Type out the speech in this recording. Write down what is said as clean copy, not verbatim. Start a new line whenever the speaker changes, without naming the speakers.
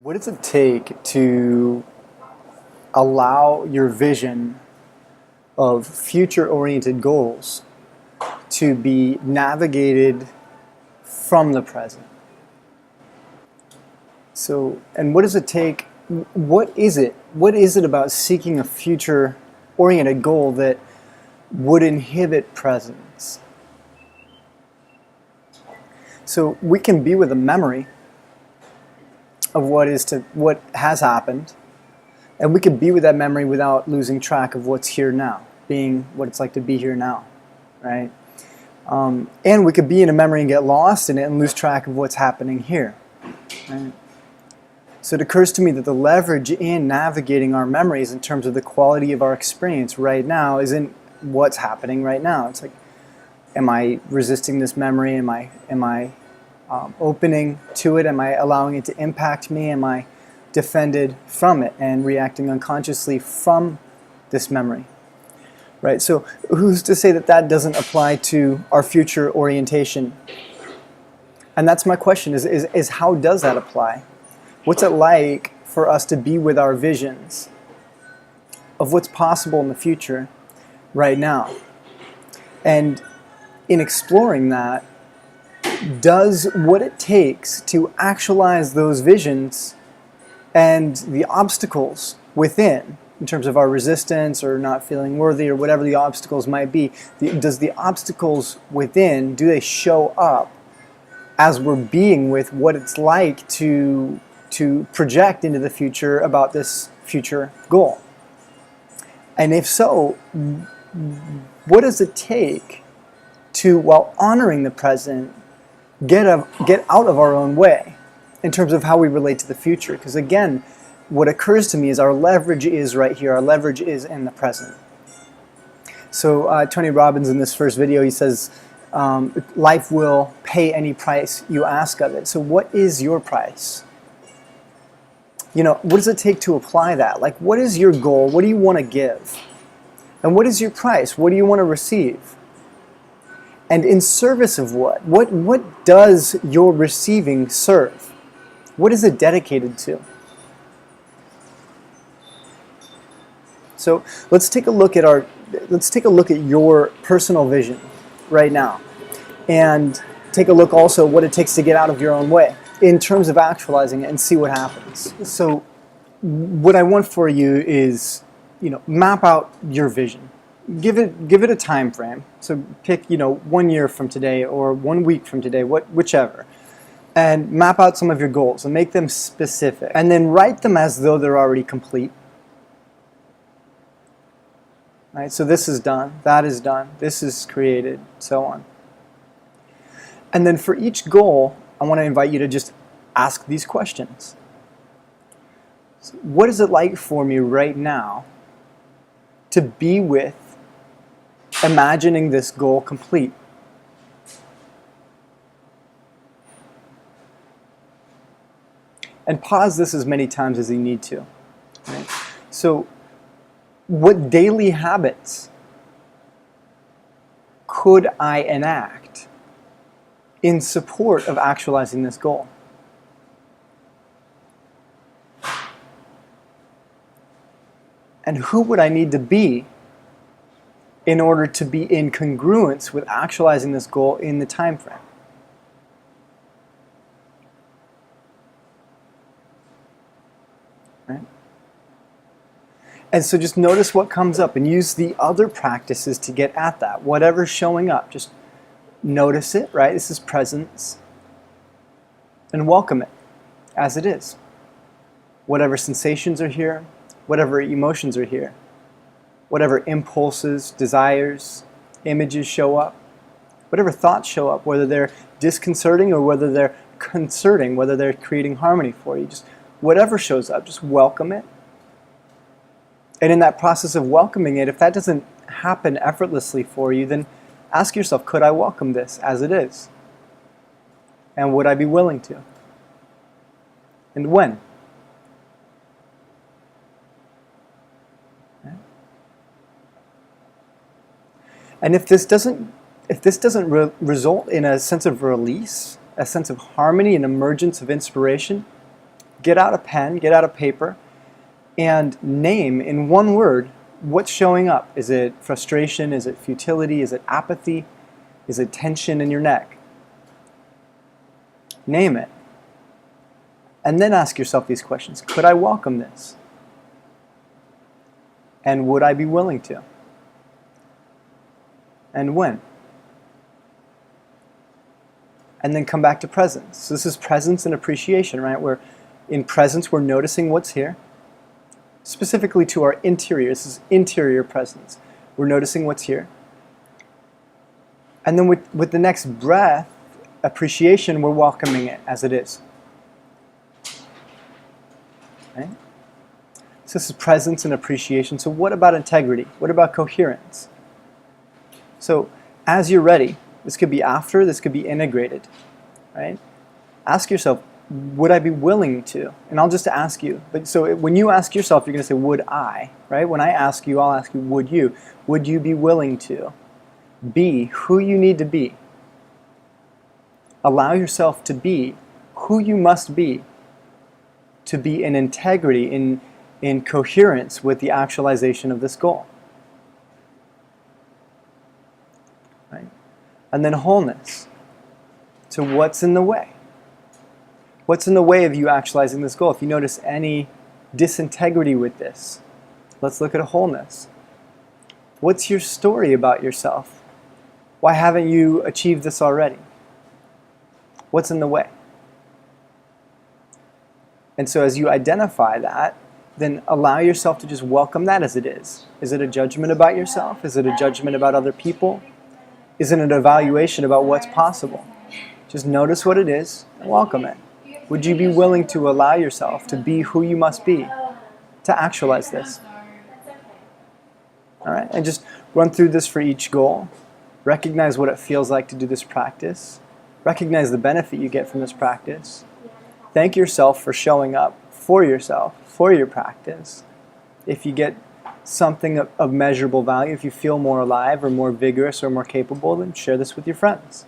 What does it take to allow your vision of future-oriented goals to be navigated from the present? So, and what does it take, what is it about seeking a future-oriented goal that would inhibit presence? So we can be with a memory of what has happened, and we could be with that memory without losing track of what's here now, being what it's like to be here now, right? And we could be in a memory and get lost in it and lose track of what's happening here, right? So it occurs to me that the leverage in navigating our memories in terms of the quality of our experience right now isn't what's happening right now. It's like, am I resisting this memory? Am I opening to it? Am I allowing it to impact me? Am I defended from it and reacting unconsciously from this memory? Right? So who's to say that that doesn't apply to our future orientation? And that's my question, is how does that apply? What's it like for us to be with our visions of what's possible in the future right now? And in exploring that, does what it takes to actualize those visions and the obstacles within, in terms of our resistance or not feeling worthy or whatever the obstacles might be, does the obstacles within, do they show up as we're being with what it's like to project into the future about this future goal? And if so, what does it take to, while honoring the present, get out of our own way in terms of how we relate to the future? Because again, what occurs to me is our leverage is right here. Our leverage is in the present. So Tony Robbins, in this first video, he says, life will pay any price you ask of it. So what is your price? You know, what does it take to apply that? Like, what is your goal? What do you want to give? And what is your price? What do you want to receive? And in service of what? What does your receiving serve? What is it dedicated to? So let's take a look at your personal vision right now, and take a look also what it takes to get out of your own way in terms of actualizing it, and see what happens. So what I want for you is, map out your vision. Give it a time frame. So pick, 1 year from today or 1 week from today, whichever. And map out some of your goals and make them specific. And then write them as though they're already complete. Right? So this is done, that is done, this is created, so on. And then for each goal, I want to invite you to just ask these questions. So what is it like for me right now to be with imagining this goal complete? And pause this as many times as you need to. Right? So, what daily habits could I enact in support of actualizing this goal? And who would I need to be in order to be in congruence with actualizing this goal in the time frame? Right? And so just notice what comes up and use the other practices to get at that. Whatever's showing up, just notice it, right? This is presence. And welcome it as it is. Whatever sensations are here, whatever emotions are here, whatever impulses, desires, images show up, whatever thoughts show up, whether they're disconcerting or whether they're concerting, whether they're creating harmony for you, just whatever shows up, just welcome it. And in that process of welcoming it, if that doesn't happen effortlessly for you, then ask yourself, could I welcome this as it is? And would I be willing to? And when? And if this doesn't result in a sense of release, a sense of harmony, an emergence of inspiration, get out a pen, get out a paper, and name in one word what's showing up. Is it frustration? Is it futility? Is it apathy? Is it tension in your neck? Name it. And then ask yourself these questions. Could I welcome this? And would I be willing to? And when? And then come back to presence. So this is presence and appreciation, right? Where in presence we're noticing what's here. Specifically to our interior. This is interior presence. We're noticing what's here. And then with the next breath, appreciation, we're welcoming it as it is. Right? So this is presence and appreciation. So what about integrity? What about coherence? So as you're ready, this could be after, this could be integrated, right? Ask yourself, would I be willing to? And I'll just ask you. But so when you ask yourself, you're going to say, would I? Right? When I ask you, I'll ask you, would you? Would you be willing to be who you need to be? Allow yourself to be who you must be to be in integrity, in coherence with the actualization of this goal. Right? And then wholeness. So what's in the way? What's in the way of you actualizing this goal? If you notice any disintegrity with this, let's look at a wholeness. What's your story about yourself? Why haven't you achieved this already? What's in the way? And so as you identify that, then allow yourself to just welcome that as it is. Is it a judgment about yourself? Is it a judgment about other people? Is it an evaluation about what's possible? Just notice what it is and welcome it. Would you be willing to allow yourself to be who you must be to actualize this? All right, and just run through this for each goal. Recognize what it feels like to do this practice. Recognize the benefit you get from this practice. Thank yourself for showing up for yourself, for your practice. If you get something of measurable value, if you feel more alive or more vigorous or more capable, then share this with your friends.